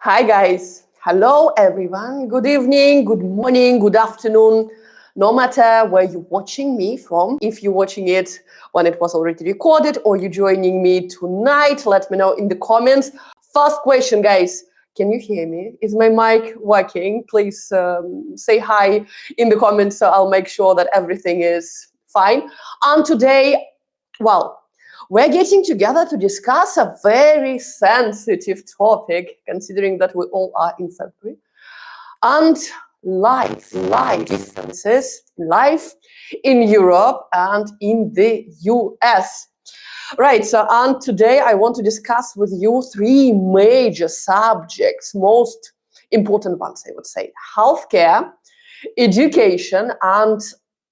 Hi, guys. Hello, everyone. Good evening, good morning, good afternoon. No matter where you're watching me from, if you're watching it when it was already recorded or you're joining me tonight, let me know in the comments. First question, guys. Can you hear me? Is my mic working? Please say hi in the comments so I'll make sure that everything is fine. And today, well, we're getting together to discuss a very sensitive topic, considering that we all are in February, and life differences, life in Europe and in the US. Right, so and today I want to discuss with you three major subjects, most important ones, I would say: healthcare, education, and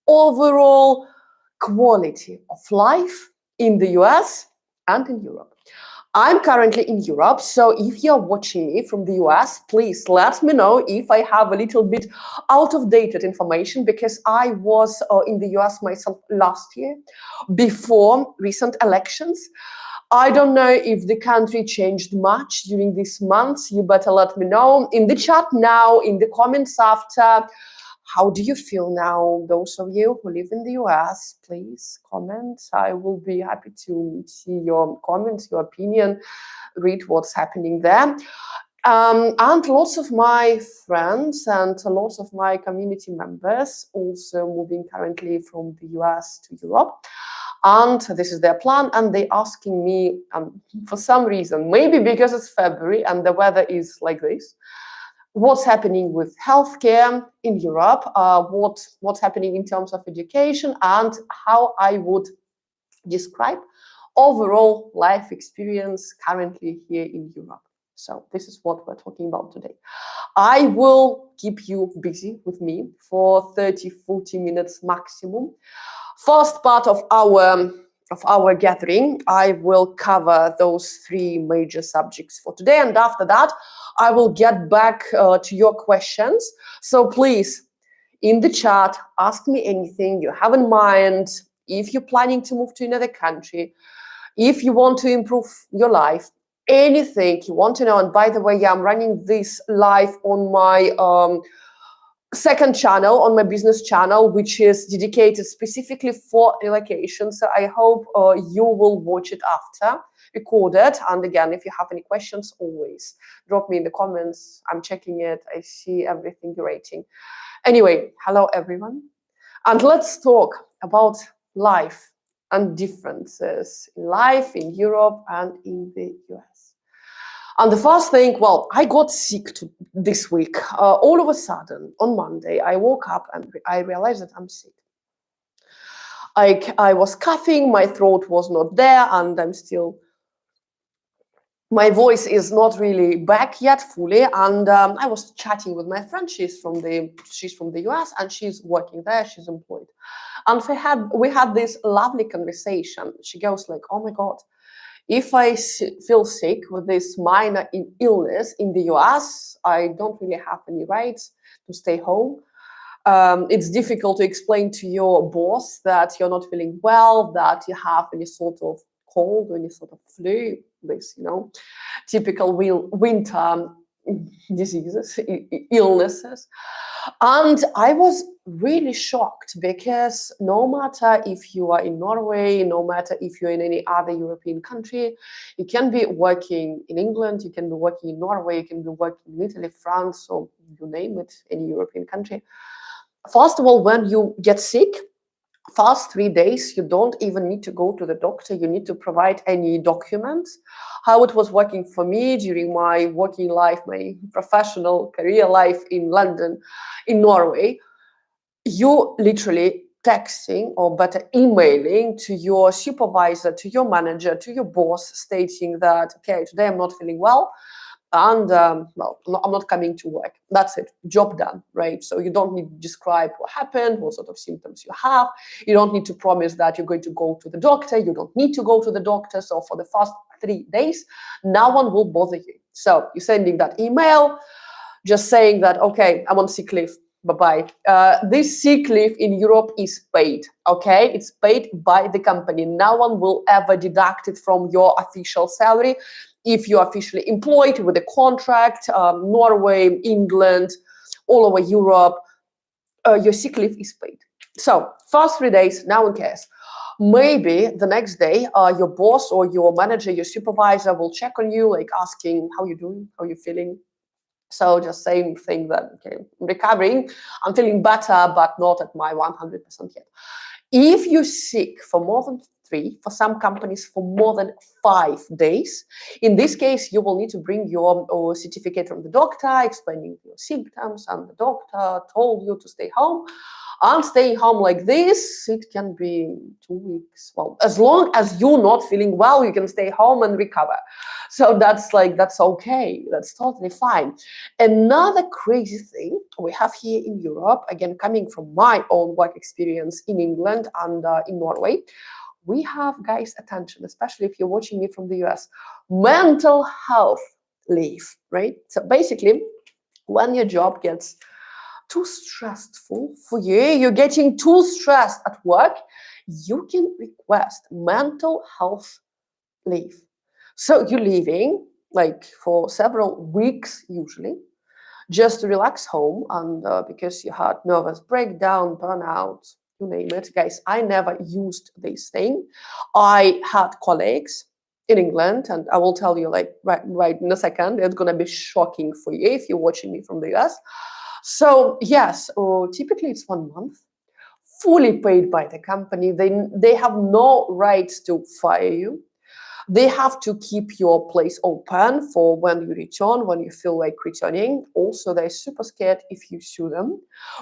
overall quality of life in the US and in Europe. I'm currently in Europe, so if you're watching me from the US, please let me know if I have a little bit out of dated information, because I was in the US myself last year before recent elections. I don't know if the country changed much during these months. You better let me know in the chat now, in the comments after. How do you feel now? Those of you who live in the US, please comment. I will be happy to see your comments, your opinion, read what's happening there. And lots of my friends and lots of my community members also moving currently from the US to Europe. And this is their plan, and they're asking me for some reason, maybe because it's February and the weather is like this, what's happening with healthcare in Europe, what's happening in terms of education, and how I would describe overall life experience currently here in Europe. So this is what we're talking about today. I will keep you busy with me for 30-40 minutes maximum. First part of our gathering, I will cover those three major subjects for today, and after that I will get back to your questions. So please, in the chat, ask me anything you have in mind. If you're planning to move to another country, if you want to improve your life, anything you want to know. And by the way, yeah, I'm running this live on my second channel, on my business channel, which is dedicated specifically for relocation. So I hope you will watch it after recorded. And again, if you have any questions, always drop me in the comments. I'm checking it. I see everything you're rating. Anyway, hello everyone. And let's talk about life and differences in life in Europe and in the US. And the first thing, well, I got sick this week. All of a sudden, on Monday, I woke up and I realized that I'm sick. I was coughing, my throat was not there, and my voice is not really back yet fully. And I was chatting with my friend. She's from the US and she's working there. She's employed. And we had this lovely conversation. She goes like, "Oh my God, if I feel sick with this minor illness in the US, I don't really have any rights to stay home. It's difficult to explain to your boss that you're not feeling well, that you have any sort of cold or any sort of flu, this, typical winter diseases, illnesses." And I was really shocked, because no matter if you are in Norway, no matter if you're in any other European country, you can be working in England, you can be working in Norway, you can be working in Italy, France, or you name it, any European country. First of all, when you get sick, first 3 days, you don't even need to go to the doctor. You need to provide any documents. How it was working for me during my working life, my professional career life in London, in Norway, you literally texting, or better emailing, to your supervisor, to your manager, to your boss, stating that, okay, today I'm not feeling well, and well, I'm not coming to work. That's it, job done, right? So you don't need to describe what happened, what sort of symptoms you have. You don't need to promise that you're going to go to the doctor. You don't need to go to the doctor. So for the first 3 days, no one will bother you. So you're sending that email, just saying that, okay, I'm on sick leave. Bye-bye. This sick leave in Europe is paid, okay? It's paid by the company. No one will ever deduct it from your official salary. if you're officially employed with a contract, Norway, England, all over Europe, your sick leave is paid. So first 3 days, no one cares. Maybe the next day, your boss or your manager, your supervisor will check on you, like asking how you doing, how you feeling. So just same thing that, okay, I'm recovering, I'm feeling better, but not at my 100% yet. If you're sick for more than 3, for some companies for more than 5 days, in this case, you will need to bring your certificate from the doctor explaining your symptoms, and the doctor told you to stay home. And staying home like this, it can be 2 weeks. Well, as long as you're not feeling well, you can stay home and recover. So that's okay. That's totally fine. Another crazy thing we have here in Europe, again, coming from my own work experience in England and in Norway, we have, guys, attention, especially if you're watching me from the US, mental health leave, right? So basically, when your job gets too stressful for you, you're getting too stressed at work, you can request mental health leave. So you're leaving like for several weeks usually, just to relax home, and because you had nervous breakdown, burnout, you name it. Guys, I never used this thing. I had colleagues in England, and I will tell you like right in a second, it's gonna be shocking for you if you're watching me from the US. So yes, typically it's 1 month, fully paid by the company. They have no rights to fire you. They have to keep your place open for when you return, when you feel like returning. Also, they're super scared if you sue them,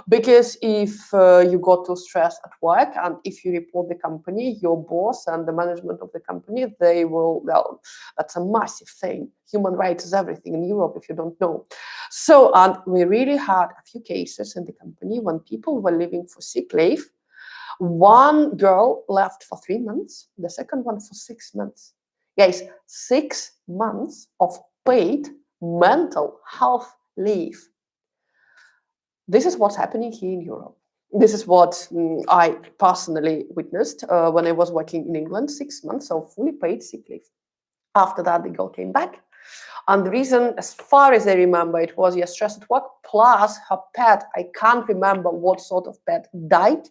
because if you got too stressed at work and if you report the company, your boss and the management of the company, they will, well, that's a massive thing. Human rights is everything in Europe, if you don't know. So, and we really had a few cases in the company when people were leaving for sick leave. One girl left for 3 months, the second one for 6 months. Guys, 6 months of paid mental health leave. This is what's happening here in Europe. This is what I personally witnessed when I was working in England, 6 months of fully paid sick leave. After that, the girl came back. And the reason, as far as I remember, it was stress at work, plus her pet, I can't remember what sort of pet, died.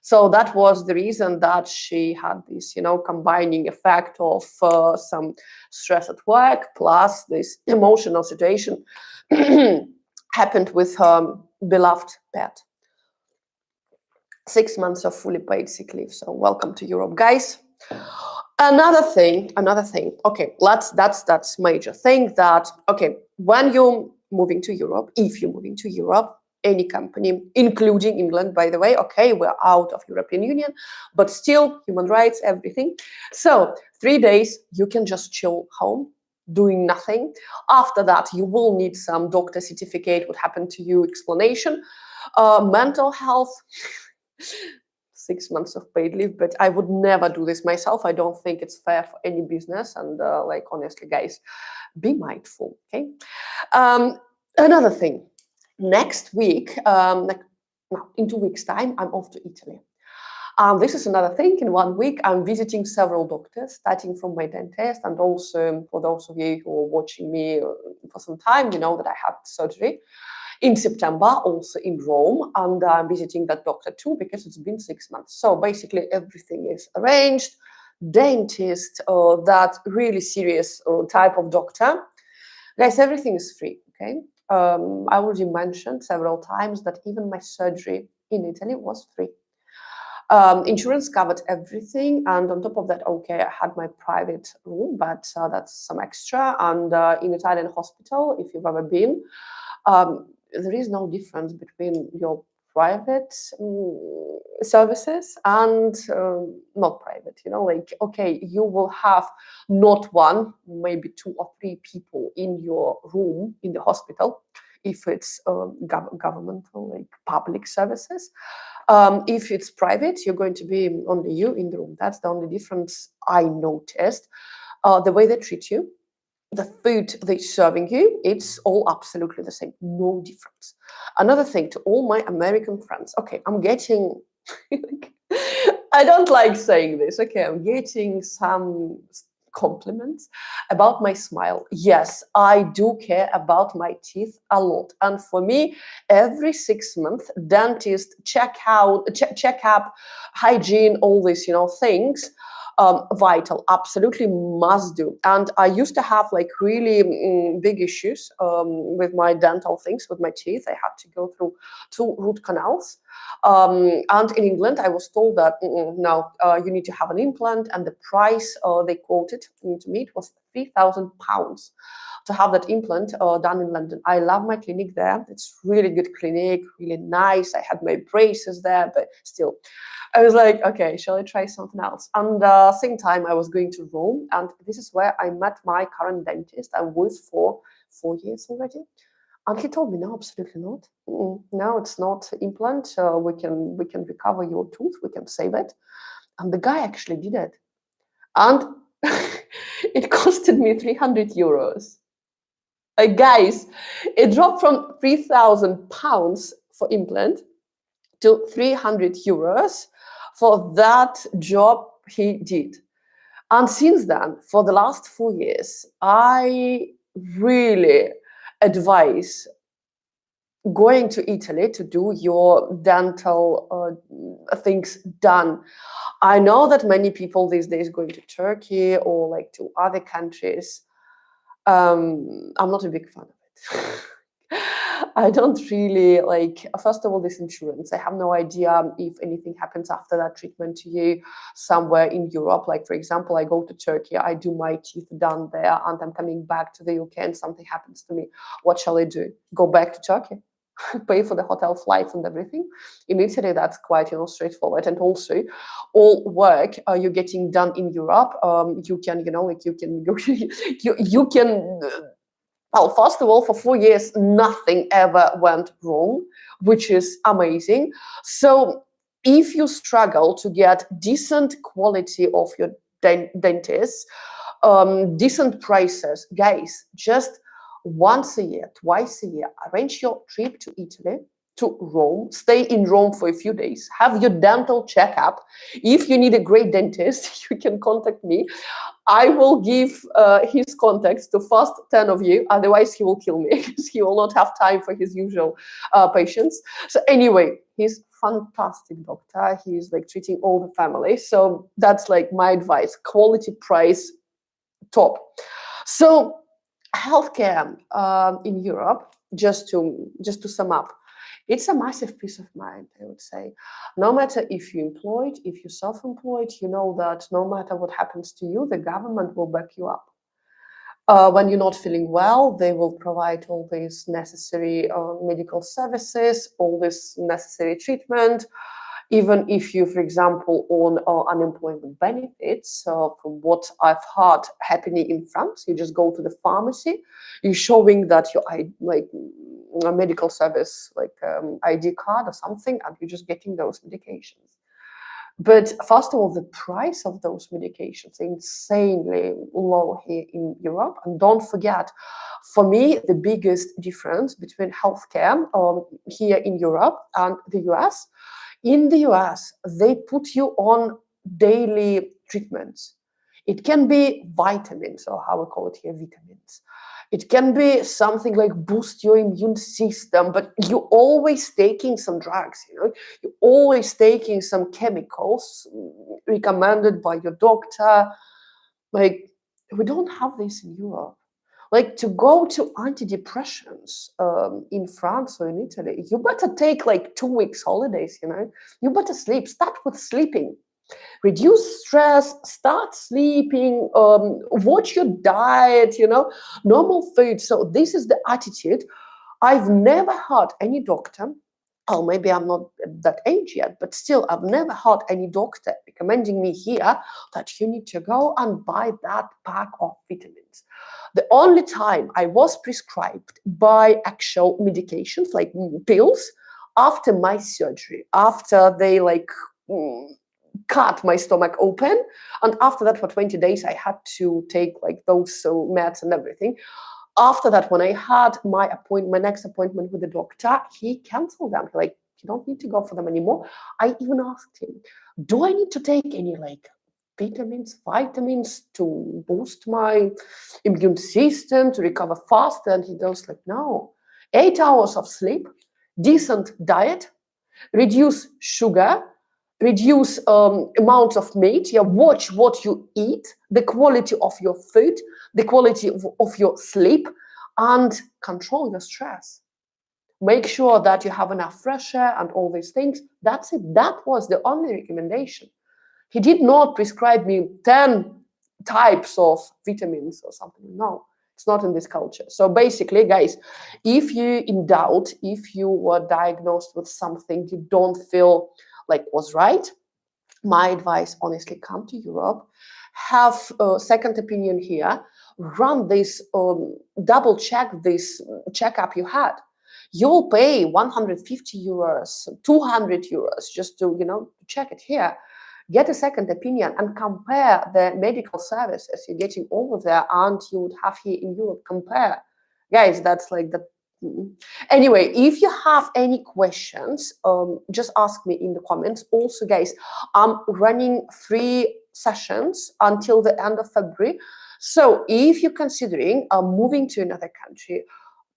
So that was the reason that she had this, combining effect of some stress at work plus this emotional situation happened with her beloved pet. 6 months of fully paid sick leave. So welcome to Europe, guys. Another thing. Okay, that's major thing that, okay, when you're moving to Europe, if you're moving to Europe, any company, including England, by the way, okay, we're out of European Union, but still human rights, everything. So 3 days, you can just chill home, doing nothing. After that, you will need some doctor certificate, what happened to you, explanation. Mental health, 6 months of paid leave, but I would never do this myself. I don't think it's fair for any business. And like, honestly, guys, be mindful, okay? Another thing, next week, in 2 weeks' time, I'm off to Italy. This is another thing. In 1 week, I'm visiting several doctors, starting from my dentist, and also for those of you who are watching me for some time, you know that I had surgery in September, also in Rome, and I'm visiting that doctor too because it's been 6 months. So basically, everything is arranged. Dentist, that really serious type of doctor. Guys, everything is free, okay? I already mentioned several times that even my surgery in Italy was free. Insurance covered everything, and on top of that, okay, I had my private room, but that's some extra. And in Italian hospital, if you've ever been, there is no difference between your private services and not private. Like, okay, you will have not one, maybe 2 or 3 people in your room in the hospital if it's governmental, like public services. If it's private, you're going to be only you in the room. That's the only difference I noticed. The way they treat you, the food they're serving you, it's all absolutely the same, no difference. Another thing to all my American friends, okay, I'm getting, I don't like saying this, okay, I'm getting some compliments about my smile. Yes, I do care about my teeth a lot. And for me, every 6 months, dentist checkup, hygiene, all these, things, vital, absolutely must do. And I used to have like really big issues with my dental things, with my teeth. I had to go through 2 root canals. And in England, I was told that no, you need to have an implant, and the price they quoted to me, it was £3,000 to have that implant done in London. I love my clinic there. It's really good clinic, really nice. I had my braces there, but still, I was like, okay, shall I try something else? And same time, I was going to Rome, and this is where I met my current dentist. I'm with for 4 years already. And he told me, no, absolutely not. No, it's not implant. We can recover your tooth. We can save it. And the guy actually did it. And it costed me €300. Like, guys, it dropped from £3,000 for implant to €300 for that job he did. And since then, for the last 4 years, I really advise going to Italy to do your dental things done. I know that many people these days going to Turkey or like to other countries. I'm not a big fan of it. I don't really like, first of all, this insurance. I have no idea if anything happens after that treatment to you somewhere in Europe. Like, for example, I go to Turkey, I do my teeth done there, and I'm coming back to the UK and something happens to me. What shall I do? Go back to Turkey? Pay for the hotel flights and everything. In Italy, that's quite straightforward. And also, all work you're getting done in Europe, you can you can. Well, first of all, for 4 years, nothing ever went wrong, which is amazing. So if you struggle to get decent quality of your dentist, decent prices, guys, just once a year, twice a year, arrange your trip to Italy, to Rome, stay in Rome for a few days, have your dental checkup. If you need a great dentist, you can contact me. I will give his contacts to first 10 of you, otherwise he will kill me because he will not have time for his usual patients. So anyway, he's fantastic doctor. He's like treating all the family. So that's like my advice, quality, price, top. So healthcare in Europe, just to sum up, it's a massive peace of mind, I would say. No matter if you're employed, if you're self-employed, you know that no matter what happens to you, the government will back you up. When you're not feeling well, they will provide all these necessary medical services, all this necessary treatment. Even if you, for example, on unemployment benefits, from what I've heard happening in France, you just go to the pharmacy, you're showing that your a medical service, like ID card or something, and you're just getting those medications. But first of all, the price of those medications is insanely low here in Europe. And don't forget, for me, the biggest difference between healthcare here in Europe and the US, in the US, they put you on daily treatments. It can be vitamins, or how we call it here, vitamins. It can be something like boost your immune system, but you're always taking some drugs, you're always taking some chemicals recommended by your doctor. Like, we don't have this in Europe. Like, to go to antidepressants in France or in Italy, you better take like 2 weeks holidays, you better sleep, start with sleeping. Reduce stress, start sleeping, watch your diet, normal food. So this is the attitude. I've never heard any doctor, oh, maybe I'm not at that age yet, but still, I've never heard any doctor recommending me here that you need to go and buy that pack of vitamins. The only time I was prescribed by actual medications, like pills, after my surgery, after they cut my stomach open, and after that for 20 days I had to take like those meds and everything. After that, when I had my next appointment with the doctor, he canceled them. Like, you don't need to go for them anymore. I even asked him, do I need to take any like vitamins to boost my immune system, to recover faster. And he goes like, no, 8 hours of sleep, decent diet, reduce sugar, reduce amount of meat. Yeah, watch what you eat, the quality of your food, the quality of your sleep, and control your stress. Make sure that you have enough fresh air and all these things. That's it. That was the only recommendation. He did not prescribe me 10 types of vitamins or something. No, it's not in this culture. So basically, guys, if you in doubt, if you were diagnosed with something you don't feel like was right, my advice, honestly, come to Europe, have a second opinion here, run this, double check this checkup you had. You'll pay 150 euros, 200 euros just to, check it here. Get a second opinion and compare the medical services you're getting over there and you would have here in Europe. Compare. Guys, that's like the anyway, if you have any questions, just ask me in the comments. Also, guys, I'm running 3 sessions until the end of February. So if you're considering moving to another country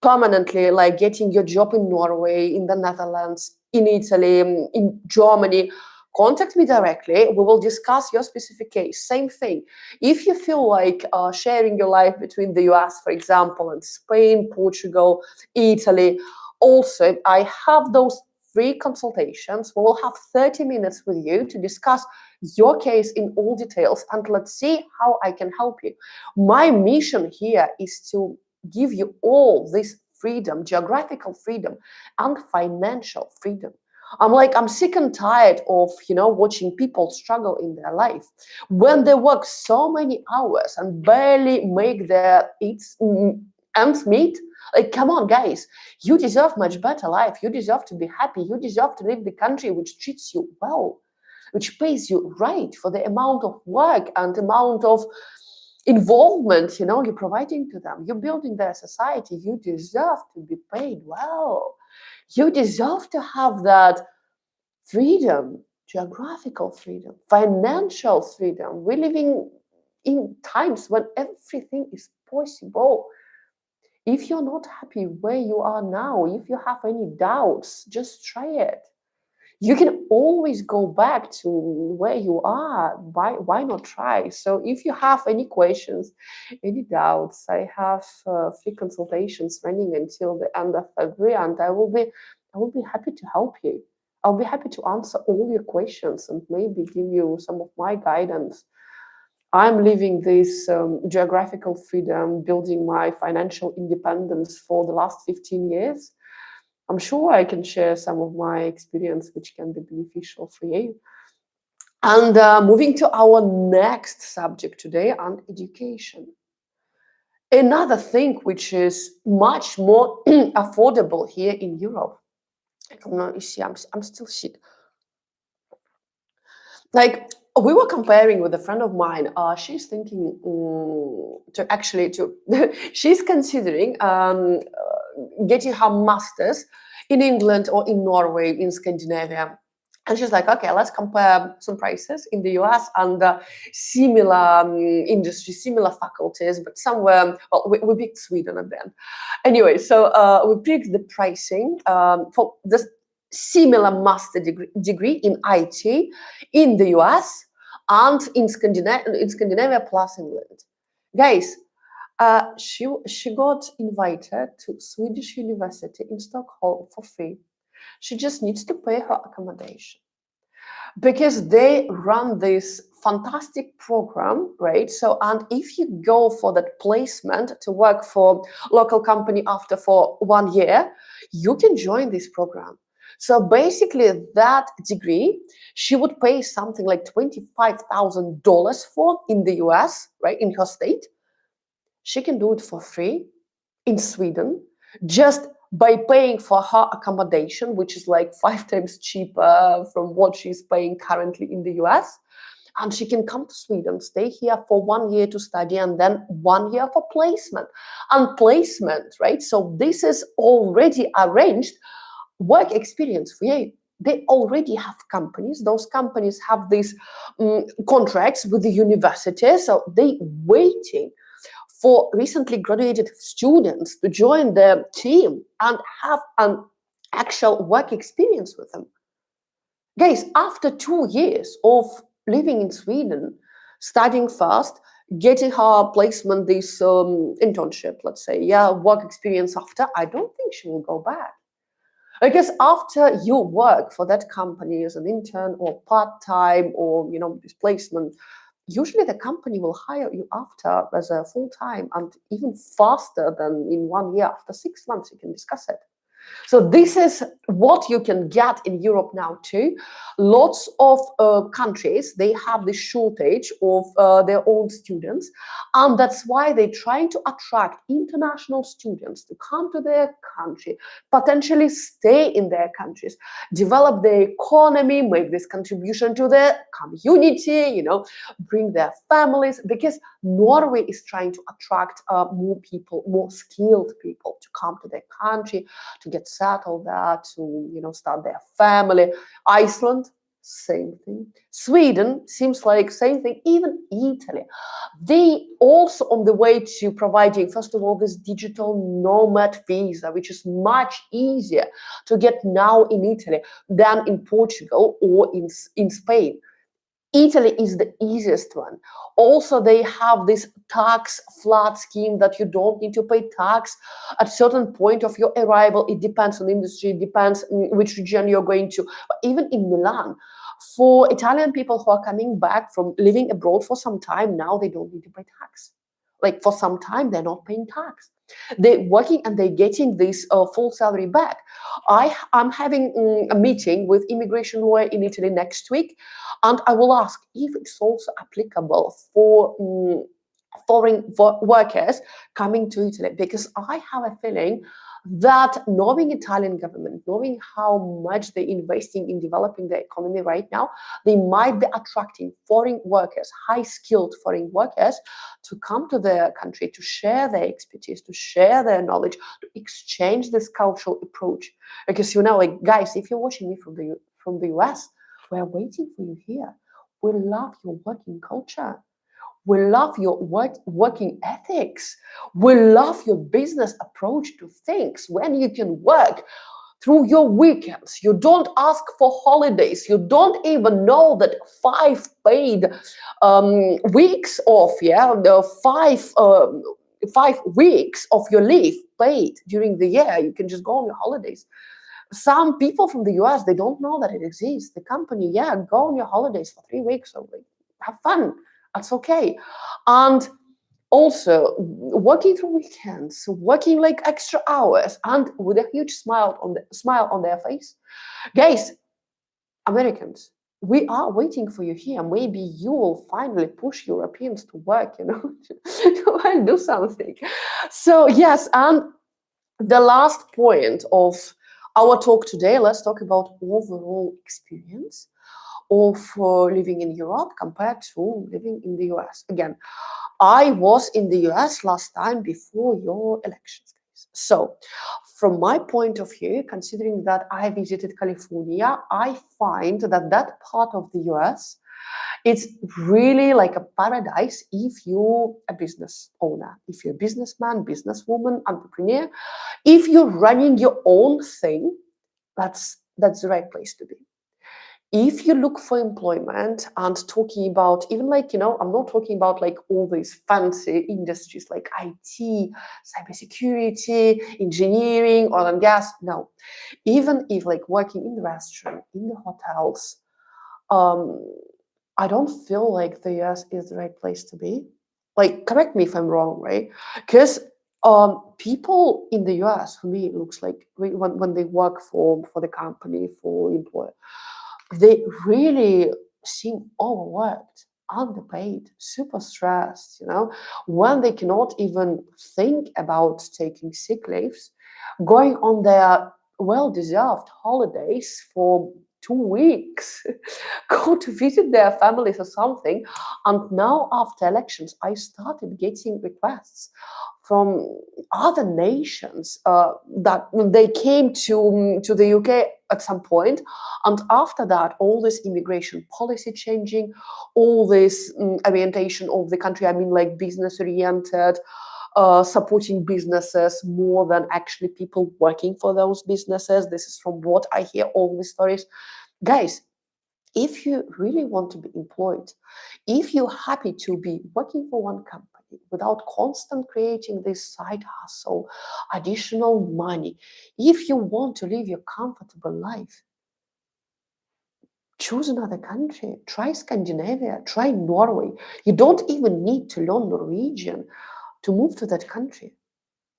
permanently, like getting your job in Norway, in the Netherlands, in Italy, in Germany, contact me directly. We will discuss your specific case. Same thing. If you feel like sharing your life between the US, for example, and Spain, Portugal, Italy, also, I have those free consultations. We will have 30 minutes with you to discuss your case in all details, and let's see how I can help you. My mission here is to give you all this freedom, geographical freedom and financial freedom. I'm sick and tired of, watching people struggle in their life when they work so many hours and barely make their ends meet. Like, come on, guys, you deserve much better life. You deserve to be happy. You deserve to live in the country which treats you well, which pays you right for the amount of work and amount of involvement, you're providing to them. You're building their society. You deserve to be paid well. You deserve to have that freedom, geographical freedom, financial freedom. We're living in times when everything is possible. If you're not happy where you are now, if you have any doubts, just try it. You can always go back to where you are. Why not try? So if you have any questions, any doubts, I have 3 consultations running until the end of February, and I will be happy to help you. I'll be happy to answer all your questions and maybe give you some of my guidance. I'm living this geographical freedom, building my financial independence for the last 15 years. I'm sure I can share some of my experience which can be beneficial for you. And moving to our next subject today, on education. Another thing which is much more affordable here in Europe. You see, I'm still shit. Like, we were comparing with a friend of mine. She's thinking she's considering getting her master's in England or in Norway, in Scandinavia. And she's like, okay, let's compare some prices in the US and similar industry, similar faculties, but somewhere, well, we picked Sweden at the end. Anyway, so we picked the pricing for the similar master degree in IT in the US and in Scandinavia plus England. Guys, she got invited to Swedish University in Stockholm for free. She just needs to pay her accommodation because they run this fantastic program, right? So, and if you go for that placement to work for local company after for 1 year, you can join this program. So basically that degree, she would pay something like $25,000 for in the US, right, in her state. She can do it for free in Sweden, just by paying for her accommodation, which is like 5 times cheaper from what she's paying currently in the US. And she can come to Sweden, stay here for 1 year to study, and then 1 year for placement. And placement, right? So this is already arranged work experience for you. they already have companies. Those companies have these contracts with the universities, so they waiting for recently graduated students to join their team and have an actual work experience with them. Guys, after 2 years of living in Sweden, studying fast, getting her placement, this internship, let's say, yeah, work experience after, I don't think she will go back. Because after you work for that company as an intern or part-time or displacement, usually the company will hire you after as a full-time and even faster than in 1 year. After 6 months, you can discuss it. So this is what you can get in Europe now too. Lots of countries, they have this shortage of their own students, and that's why they're trying to attract international students to come to their country, potentially stay in their countries, develop their economy, make this contribution to their community, bring their families, because Norway is trying to attract more people, more skilled people to come to their country, to get settled there, to start their family. Iceland, same thing. Sweden seems like same thing. Even Italy, they also on the way to providing, first of all, this digital nomad visa, which is much easier to get now in Italy than in Portugal or in Spain. Italy is the easiest one. Also, they have this tax flat scheme that you don't need to pay tax at a certain point of your arrival. It depends on industry, it depends on which region you're going to. But even in Milan, for Italian people who are coming back from living abroad for some time, now they don't need to pay tax. Like for some time, they're not paying tax. They're working and they're getting this full salary back. I'm having a meeting with immigration lawyer in Italy next week, and I will ask if it's also applicable for foreign workers coming to Italy, because I have a feeling that knowing Italian government, knowing how much they're investing in developing the economy right now, they might be attracting foreign workers, high-skilled foreign workers, to come to their country, to share their expertise, to share their knowledge, to exchange this cultural approach. Because like guys, if you're watching me from the US, we're waiting for you here. We love your working culture. We love your working ethics. We love your business approach to things, when you can work through your weekends. You don't ask for holidays. You don't even know that 5 paid weeks off, the 5 weeks of your leave paid during the year. You can just go on your holidays. Some people from the US, they don't know that it exists. The company, go on your holidays for 3 weeks or have fun. That's okay. And also working through weekends, working like extra hours, and with a huge smile on their face. Guys, Americans, we are waiting for you here. Maybe you will finally push Europeans to work, to do something. So yes, and the last point of our talk today, let's talk about overall experience of living in Europe compared to living in the US. Again, I was in the US last time before your elections. So from my point of view, considering that I visited California, I find that part of the US, it's really like a paradise if you're a business owner, if you're a businessman, businesswoman, entrepreneur. If you're running your own thing, that's the right place to be. If you look for employment and talking about even I'm not talking about like all these fancy industries like IT, cybersecurity, engineering, oil and gas. No, even if like working in the restaurant, in the hotels, I don't feel like the US is the right place to be. Like, correct me if I'm wrong, right? Because people in the US, for me, it looks like when they work for the company, for employer, they really seem overworked, underpaid, super stressed, when they cannot even think about taking sick leaves, going on their well-deserved holidays for 2 weeks, go to visit their families or something. And now after elections, I started getting requests from other nations that they came to the UK at some point, and after that, all this immigration policy changing, all this orientation of the country. I mean, like business oriented, supporting businesses more than actually people working for those businesses. This is from what I hear, all these stories. Guys, if you really want to be employed, if you're happy to be working for one company without constant creating this side hustle, additional money, if you want to live your comfortable life, choose another country. Try Scandinavia, try Norway. You don't even need to learn Norwegian to move to that country.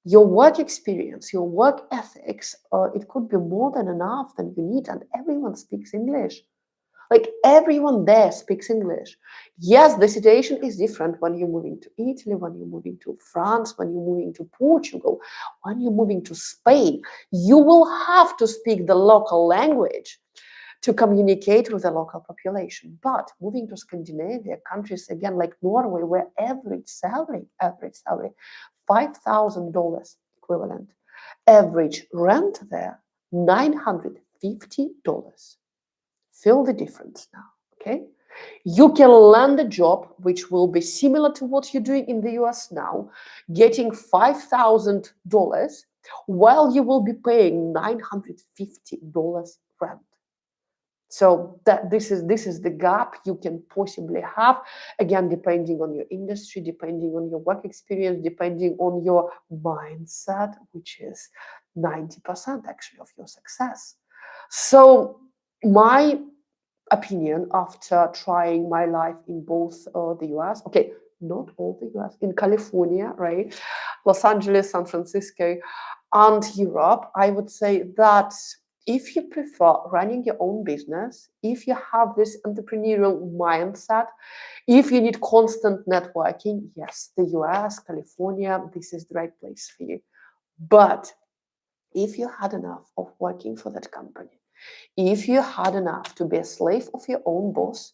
Your work experience, your work ethics, it could be more than enough than you need, and everyone speaks English. Like everyone there speaks English. Yes, the situation is different when you're moving to Italy, when you're moving to France, when you're moving to Portugal, when you're moving to Spain. You will have to speak the local language to communicate with the local population. But moving to Scandinavia, countries again like Norway, where average salary, $5,000 equivalent, average rent there, $950. Feel the difference now, okay? You can land a job which will be similar to what you're doing in the US now, getting $5,000 while you will be paying $950 rent. So that this is the gap you can possibly have, again, depending on your industry, depending on your work experience, depending on your mindset, which is 90% actually of your success. So my opinion after trying my life in both the US, okay, not all the US, in California, right, Los Angeles, San Francisco, and Europe, I would say that if you prefer running your own business, if you have this entrepreneurial mindset, if you need constant networking, yes, the US, California, this is the right place for you. But if you had enough of working for that company, if you had enough to be a slave of your own boss,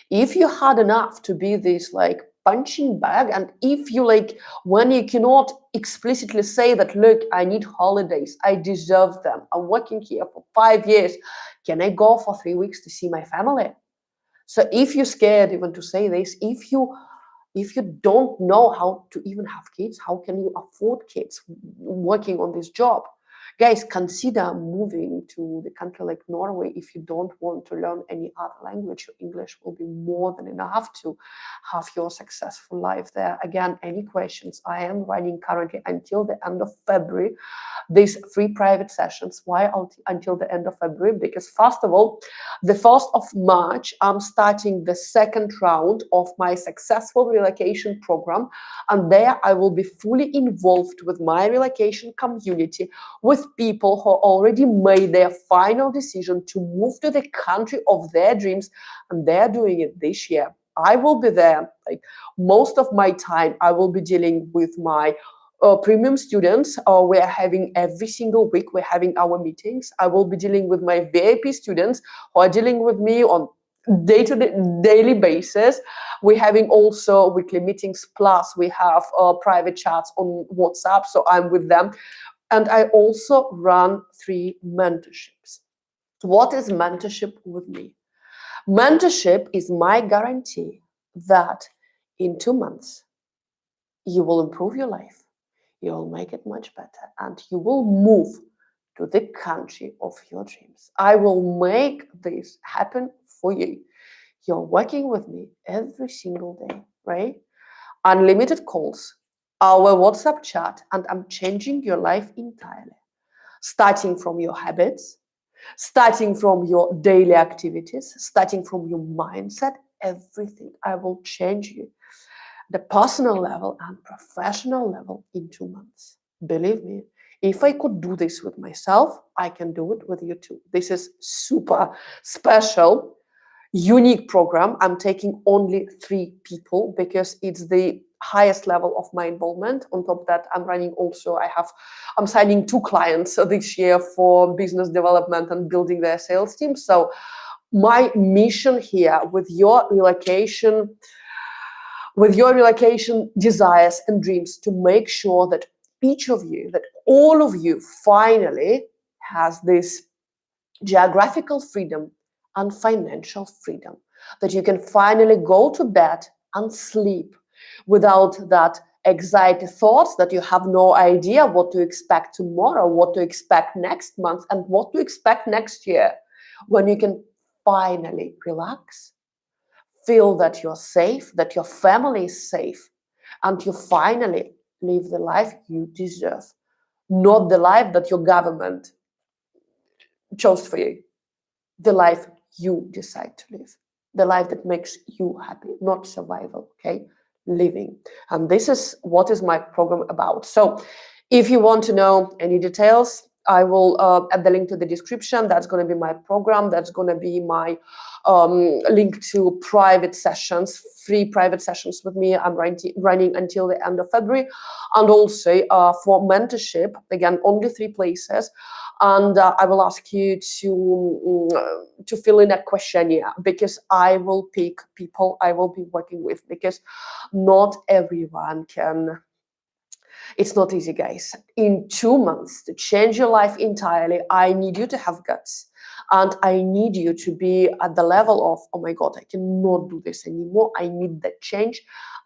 if you had enough to be this like punching bag, and if you like, when you cannot explicitly say that, look, I need holidays, I deserve them, I'm working here for 5 years, can I go for 3 weeks to see my family? So if you're scared even to say this, if you don't know how to even have kids, how can you afford kids working on this job? Guys, consider moving to the country like Norway if you don't want to learn any other language. Your English will be more than enough to have your successful life there. Again, any questions? I am running currently until the end of February these free private sessions. Why until the end of February? Because first of all, the 1st of March, I'm starting the second round of my successful relocation program. And there I will be fully involved with my relocation community, with people who already made their final decision to move to the country of their dreams, and they're doing it this year. I will be there. Like most of my time, I will be dealing with my premium students. We're having every single week, we're having our meetings. I will be dealing with my VIP students who are dealing with me on daily basis. We're having also weekly meetings, plus we have private chats on WhatsApp, so I'm with them. And I also run 3 mentorships. What is mentorship with me? Mentorship is my guarantee that in 2 months, you will improve your life, you will make it much better, and you will move to the country of your dreams. I will make this happen for you. You're working with me every single day, right? Unlimited calls, our WhatsApp chat, and I'm changing your life entirely. Starting from your habits, starting from your daily activities, starting from your mindset, everything. I will change you the personal level and professional level in 2 months. Believe me, if I could do this with myself, I can do it with you too. This is super special, unique program. I'm taking only 3 people because it's the highest level of my involvement. On top of that, I'm running also, I'm signing 2 clients this year for business development and building their sales team. So my mission here with your relocation with your relocation desires and dreams, to make sure that each of you, that all of you finally has this geographical freedom and financial freedom, that you can finally go to bed and sleep without that anxiety thoughts, that you have no idea what to expect tomorrow, what to expect next month, and what to expect next year. When you can finally relax, feel that you're safe, that your family is safe, and you finally live the life you deserve, not the life that your government chose for you, the life you decide to live, the life that makes you happy, not survival, okay? Living. And this is what is my program about. So if you want to know any details, I will add the link to the description. That's going to be my program. That's going to be my link to private sessions, free private sessions with me. I'm running until the end of February. And also for mentorship, again, only 3 places. And I will ask you to fill in a questionnaire, because I will pick people I will be working with, because not everyone can. It's not easy, guys. In 2 months to change your life entirely, I need you to have guts. And I need you to be at the level of, oh my God, I cannot do this anymore. I need that change.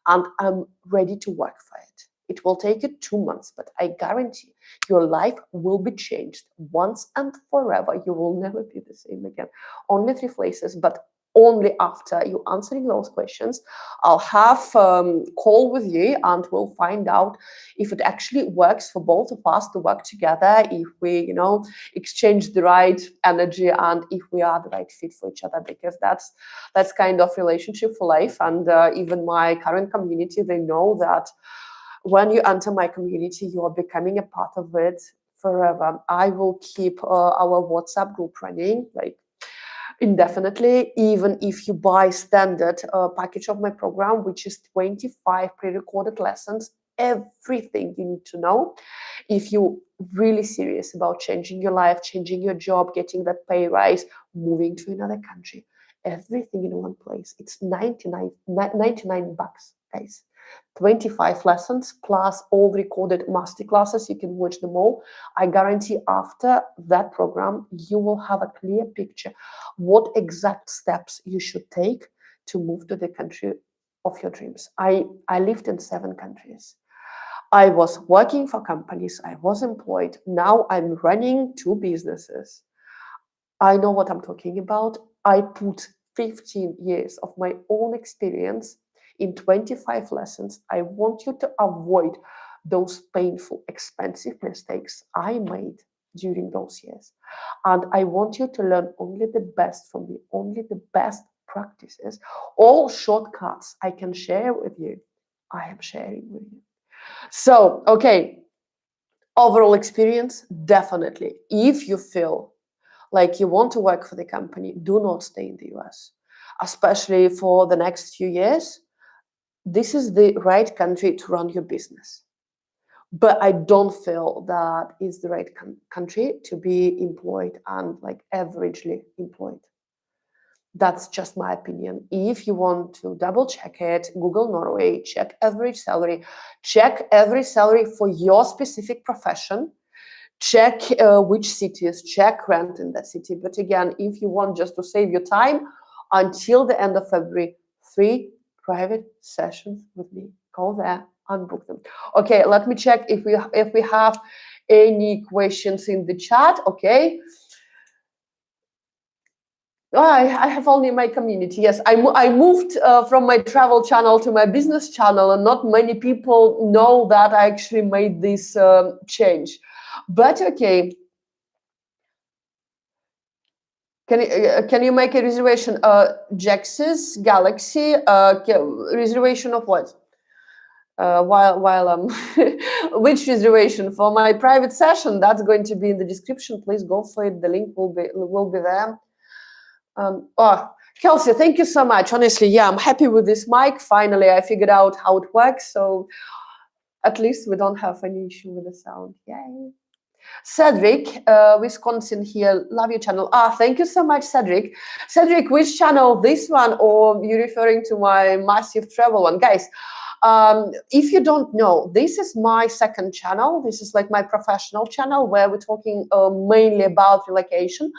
And I'm ready to work for it. It will take you 2 months, but I guarantee your life will be changed once and forever. You will never be the same again. Only 3 places, but only after you answering those questions. I'll have call with you, and we'll find out if it actually works for both of us to work together, if we, exchange the right energy, and if we are the right fit for each other, because that's kind of relationship for life. And even my current community, they know that when you enter my community, you are becoming a part of it forever. I will keep our WhatsApp group running, like, indefinitely, even if you buy standard package of my program, which is 25 pre-recorded lessons, everything you need to know if you're really serious about changing your life, changing your job, getting that pay rise, moving to another country. Everything in one place. It's 99 bucks, guys. 25 lessons plus all recorded masterclasses. You can watch them all. I guarantee after that program, you will have a clear picture what exact steps you should take to move to the country of your dreams. I lived in 7 countries. I was working for companies. I was employed. Now I'm running 2 businesses. I know what I'm talking about. I put 15 years of my own experience in 25 lessons. I want you to avoid those painful, expensive mistakes I made during those years. And I want you to learn only the best from me, only the best practices. All shortcuts I can share with you, I am sharing with you. So, okay, overall experience, definitely. If you feel like you want to work for the company, do not stay in the US, especially for the next few years. This is the right country to run your business. But I don't feel that is the right country to be employed and like averagely employed. That's just my opinion. If you want to double check it, Google Norway, check average salary, check every salary for your specific profession. Check which cities, check rent in that city. But again, if you want just to save your time, until the end of February, 3 private sessions with me. Go there and book them. Okay, let me check if we have any questions in the chat. Okay. Oh, I have only my community. Yes, I moved from my travel channel to my business channel, and not many people know that I actually made this change. But okay, can you make a reservation? Jaxis Galaxy reservation of what? While I'm which reservation for my private session? That's going to be in the description. Please go for it. The link will be there. Kelsey, thank you so much. Honestly, yeah, I'm happy with this mic. Finally, I figured out how it works. So at least we don't have any issue with the sound. Yay. Cedric, Wisconsin here. Love your channel. Thank you so much, Cedric. Cedric, which channel? This one, or you referring to my massive travel one? Guys, if you don't know, this is my second channel. This is like my professional channel where we're talking mainly about relocation.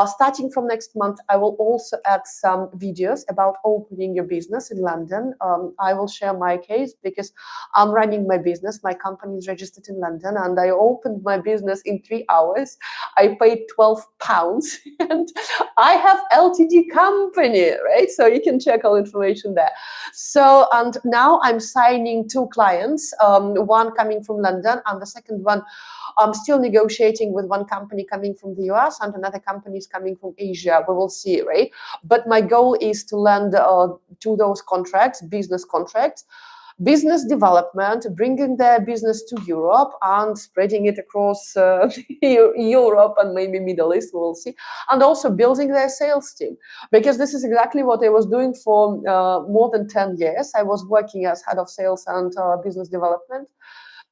Starting from next month, I will also add some videos about opening your business in London. I will share my case because I'm running my business. My company is registered in London, and I opened my business in 3 hours. I paid £12, and I have LTD company, right? So you can check all information there. So, and now I'm signing 2 clients, one coming from London, and the second one I'm still negotiating with one company coming from the US and another company is coming from Asia. We will see, right? But my goal is to land 2 those contracts, business development, bringing their business to Europe and spreading it across Europe and maybe Middle East, we'll see, and also building their sales team, because this is exactly what I was doing for more than 10 years. I was working as head of sales and business development.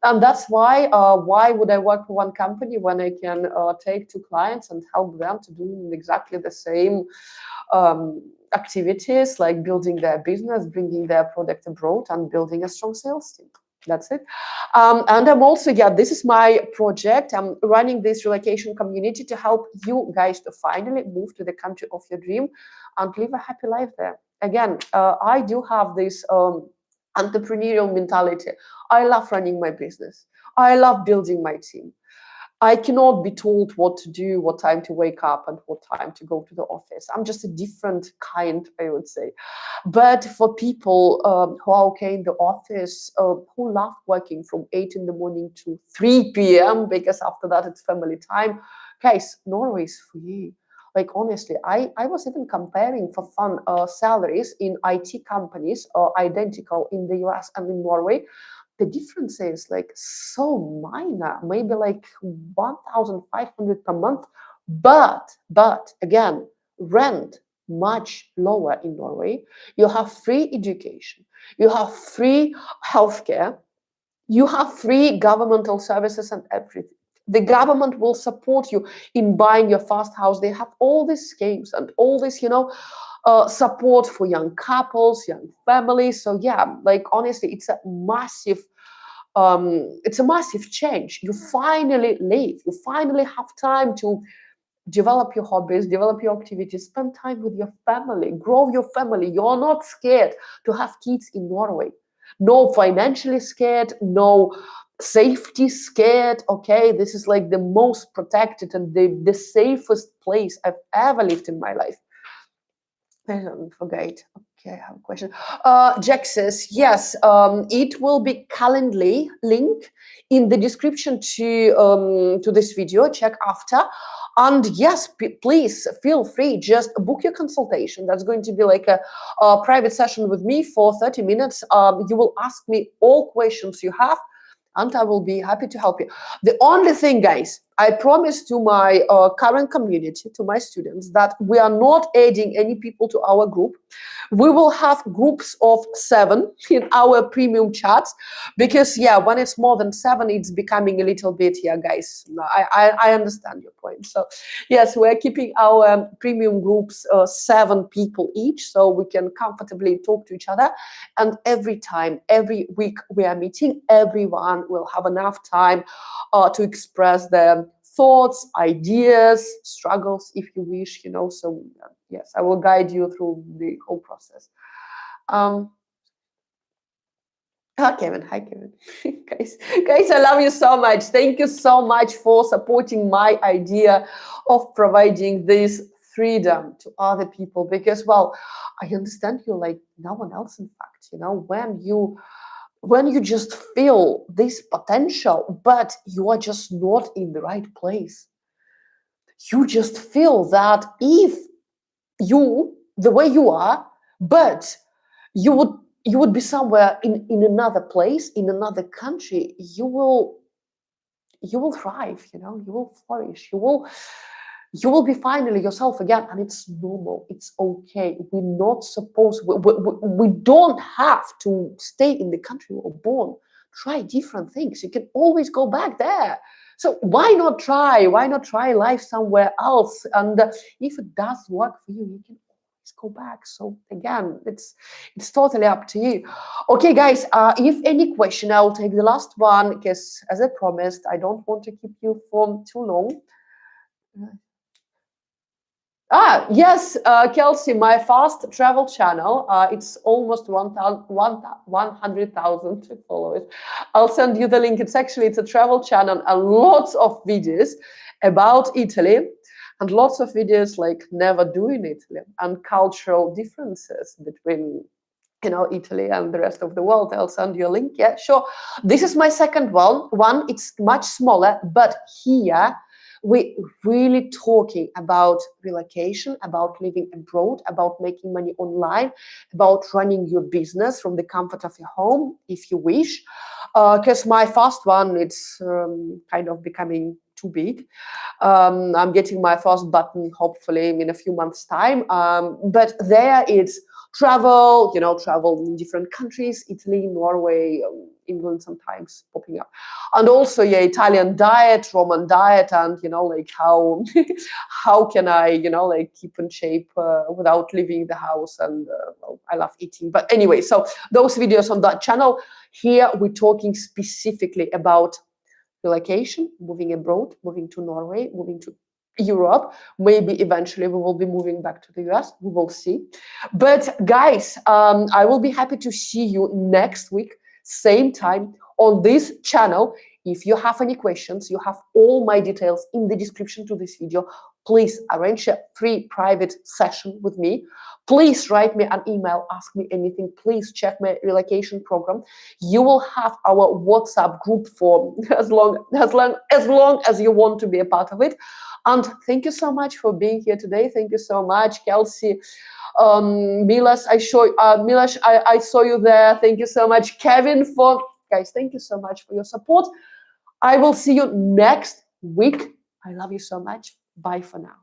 And that's why would I work for one company when I can take 2 clients and help them to do exactly the same activities, like building their business, bringing their product abroad, and building a strong sales team. That's it. And I'm also, this is my project. I'm running this relocation community to help you guys to finally move to the country of your dream and live a happy life there. Again, I do have this entrepreneurial mentality. I love running my business. I love building my team. I cannot be told what to do, what time to wake up, and what time to go to the office. I'm just a different kind, I would say. But for people who are okay in the office, who love working from 8 in the morning to 3 p.m., because after that it's family time, guys, Norway is free. Like, honestly, I was even comparing for fun salaries in IT companies identical in the US and in Norway. The difference is like so minor, maybe like 1,500 per month. But again, rent much lower in Norway. You have free education, you have free healthcare, you have free governmental services and everything. The government will support you in buying your first house. They have all these schemes and all this, support for young couples, young families. So like, honestly, it's a massive change. You finally live. You finally have time to develop your hobbies, develop your activities, spend time with your family, grow your family. You're not scared to have kids in Norway. No financially scared, no safety scared. Okay, this is like the most protected and the safest place I've ever lived in my life. I don't forget. Okay, I have a question. Jack says, yes, it will be Calendly link in the description to this video. Check after. And yes, please feel free, just book your consultation. That's going to be like a private session with me for 30 minutes. You will ask me all questions you have, and I will be happy to help you. The only thing, guys, I promise to my current community, to my students, that we are not adding any people to our group. We will have groups of 7 in our premium chats, because when it's more than 7, it's becoming a little bit, guys, I understand your point. So yes, we're keeping our premium groups 7 people each, so we can comfortably talk to each other. And every week we are meeting, everyone will have enough time to express their thoughts, ideas, struggles, if you wish, so yes, I will guide you through the whole process. Hi Kevin. guys, I love you so much. Thank you so much for supporting my idea of providing this freedom to other people, because I understand you like no one else. In fact, when you just feel this potential, but you are just not in the right place. You just feel that if you, the way you are, but you would be somewhere in another place, in another country, you will thrive, you will flourish, you will be finally yourself again. And it's normal, it's okay. We're not supposed, we don't have to stay in the country we were born. Try different things. You can always go back there. So why not try? Why not try life somewhere else? And if it does work for you, you can always go back. So again, it's totally up to you. Okay, guys. If any question, I'll take the last one because, as I promised, I don't want to keep you for too long. Yes, Kelsey, my fast travel channel, it's almost 100,000 followers. I'll send you the link. It's a travel channel and lots of videos about Italy and lots of videos like never doing Italy and cultural differences between Italy and the rest of the world. I'll send you a link. Yeah, sure. This is my second one. It's much smaller, but here we really talking about relocation, about living abroad, about making money online, about running your business from the comfort of your home, if you wish. Because my first one, it's kind of becoming too big. I'm getting my first button hopefully in a few months' time. But there it's travel, travel in different countries, Italy, Norway, England sometimes popping up. And also, yeah, Italian diet, Roman diet, and, like how how can I, like keep in shape without leaving the house. And well, I love eating. But anyway, so those videos on that channel. Here we're talking specifically about relocation, moving abroad, moving to Norway, moving to Europe. Maybe eventually we will be moving back to the US. We will see. But guys, I will be happy to see you next week, same time on this channel. If you have any questions, you have all my details in the description to this video. Please arrange a free private session with me. Please write me an email, ask me anything. Please check my relocation program. You will have our WhatsApp group for as long as you want to be a part of it. And thank you so much for being here today. Thank you so much, Kelsey. Milas, I saw you there. Thank you so much, Kevin. Guys, thank you so much for your support. I will see you next week. I love you so much. Bye for now.